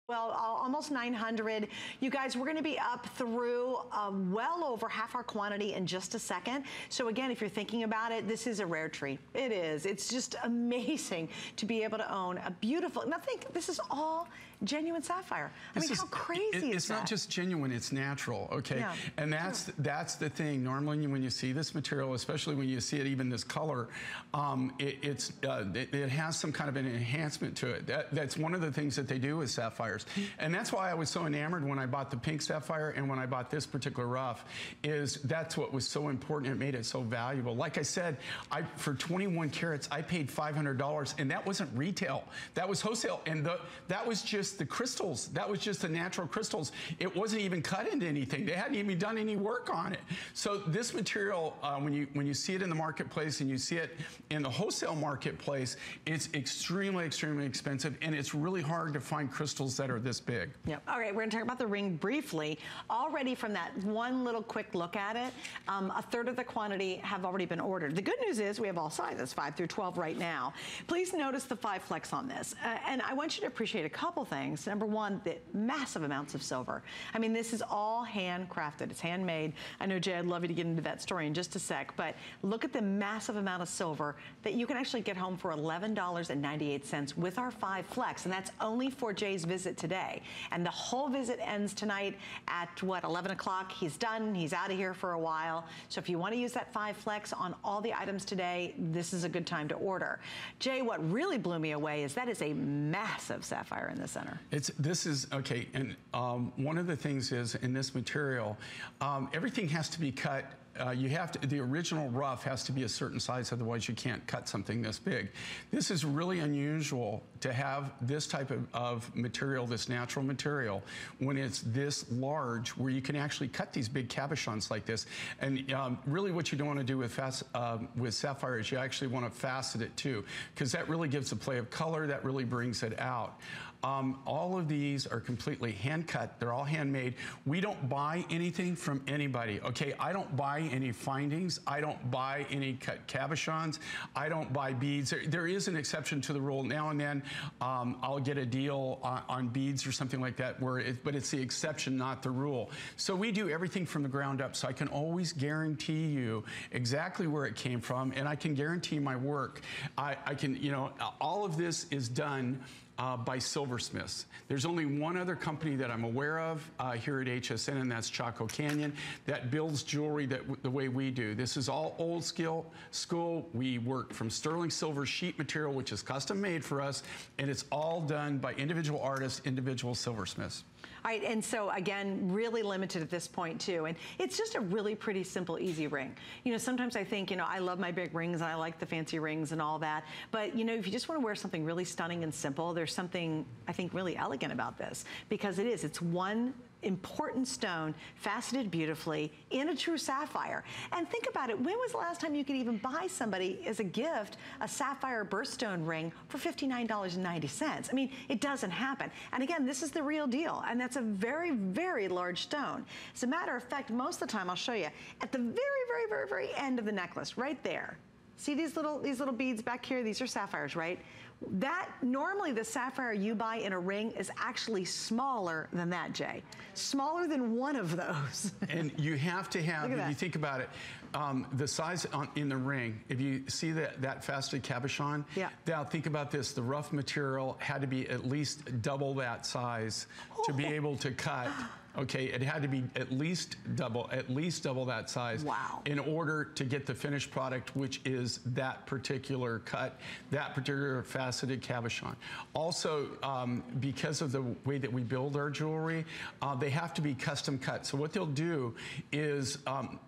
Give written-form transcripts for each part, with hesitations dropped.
Well, almost 900. You guys, we're gonna be up through well over half our quantity in just a second. So again, if you're thinking about it, this is a rare treat. It is. It's just amazing to be able to own a beautiful, and I think this is all genuine sapphire. I mean, how crazy is that? It's not just genuine, it's natural, okay? Yeah, and that's the thing. Normally when you see this material, especially when you see it even this color, it has some kind of an enhancement to it. That's one of the things that they do with sapphires. And that's why I was so enamored when I bought the pink sapphire and when I bought this particular rough, is that's what was so important. It made it so valuable. Like I said, for 21 carats, I paid $500, and that wasn't retail. That was wholesale, and that was just the crystals. That was just the natural crystals. It wasn't even cut into anything. They hadn't even done any work on it. So this material, when you see it in the marketplace and you see it in the wholesale marketplace, it's extremely, extremely expensive, and it's really hard to find crystals that are this big. Yep. All right, we're gonna talk about the ring briefly. Already from that one little quick look at it, a third of the quantity have already been ordered. The good news is we have all sizes, 5 through 12 right now. Please notice the 5 flex on this. And I want you to appreciate a couple things. Number one, the massive amounts of silver. I mean, this is all handcrafted, it's handmade. I know, Jay, I'd love you to get into that story in just a sec, but look at the massive amount of silver that you can actually get home for $11.98 with our 5 flex, and that's only for Jay's visit today. And the whole visit ends tonight at, what, 11 o'clock? He's done, he's out of here for a while. So if you want to use that 5 flex on all the items today, this is a good time to order. Jay, what really blew me away is that is a massive sapphire in the center. This is, okay, and one of the things is in this material, everything has to be cut. The original rough has to be a certain size, otherwise you can't cut something this big. This is really unusual to have this type of material, this natural material, when it's this large, where you can actually cut these big cabochons like this. And really what you don't want to do with sapphire is you actually want to facet it too, because that really gives a play of color, that really brings it out. All of these are completely hand cut. They're all handmade. We don't buy anything from anybody, okay? I don't buy any findings. I don't buy any cut cabochons. I don't buy beads. There is an exception to the rule. Now and then I'll get a deal on beads or something like that, but it's the exception, not the rule. So we do everything from the ground up, so I can always guarantee you exactly where it came from, and I can guarantee my work. I can, you know, all of this is done by silversmiths. There's only one other company that I'm aware of here at HSN, and that's Chaco Canyon, that builds jewelry the way we do. This is all old school. We work from sterling silver sheet material, which is custom made for us, and it's all done by individual artists, individual silversmiths. All right, and so again, really limited at this point too. And it's just a really pretty simple, easy ring. You know, sometimes I think, you know, I love my big rings and I like the fancy rings and all that. But you know, if you just want to wear something really stunning and simple, there's something I think really elegant about this, because it's one important stone, faceted beautifully in a true sapphire. And think about it, when was the last time you could even buy somebody as a gift a sapphire birthstone ring for $59.90? I mean, it doesn't happen. And again, this is the real deal, and that's a very, very large stone. As a matter of fact, most of the time, I'll show you, at the very, very, very, very end of the necklace, right there, see these little beads back here? These are sapphires, right? That, normally the sapphire you buy in a ring is actually smaller than that, Jay. Smaller than one of those. And you have to have, if you think about it, the size in the ring, if you see that faceted cabochon, now think about this, the rough material had to be at least double that size to be able to cut. Okay, it had to be at least double that size in order to get the finished product, which is that particular cut, that particular faceted cabochon. Also, because of the way that we build our jewelry, they have to be custom cut. So what they'll do is,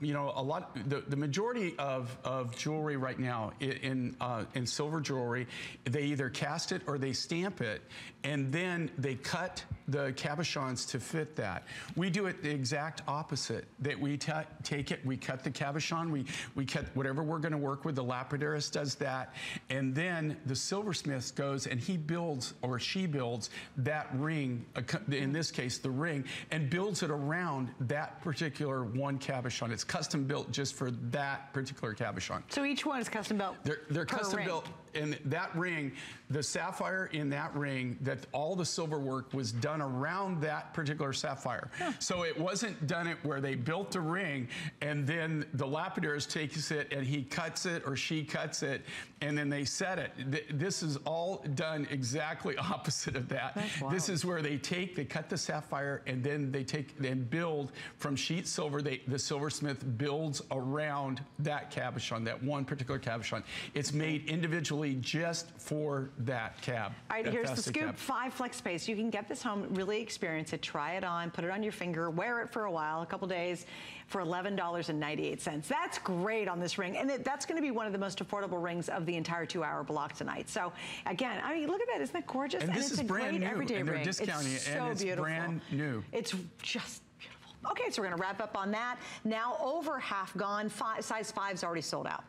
you know, the majority of jewelry right now in silver jewelry, they either cast it or they stamp it, and then they cut the cabochons to fit that. We do it the exact opposite, that we take it, we cut the cabochon, we cut whatever we're gonna work with, the lapidarist does that, and then the silversmith goes and he builds, or she builds, that ring, in this case the ring, and builds it around that particular one cabochon. It's custom built just for that particular cabochon. So each one is custom built. They're custom built. and that ring, the sapphire in that ring, that all the silver work was done around that particular sapphire. So it wasn't done it where they built the ring and then the lapidary takes it and he cuts it or she cuts it and then they set it. This is all done exactly opposite of that. This is where they cut the sapphire and then they take and build from sheet silver. The silversmith builds around that cabochon, that one particular cabochon. It's made individually just for that cab. All right, here's the scoop, 5 flex space. You can get this home, really experience it, try it on, put it on your finger, wear it for a while, a couple days, for $11.98. That's great on this ring, and that's going to be one of the most affordable rings of the entire 2-hour block tonight. So again, I mean, look at that, isn't that gorgeous? And this is brand new, everyday and they're ring. discounting it, and it's beautiful. brand new. It's just beautiful. Okay, so we're going to wrap up on that. Now over half gone. Size 5's already sold out.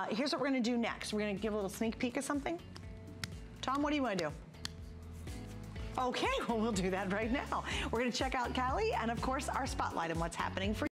Here's what we're going to do next. We're going to give a little sneak peek of something. Tom, what do you want to do? Okay, well, we'll do that right now. We're going to check out Callie and, of course, our spotlight and what's happening for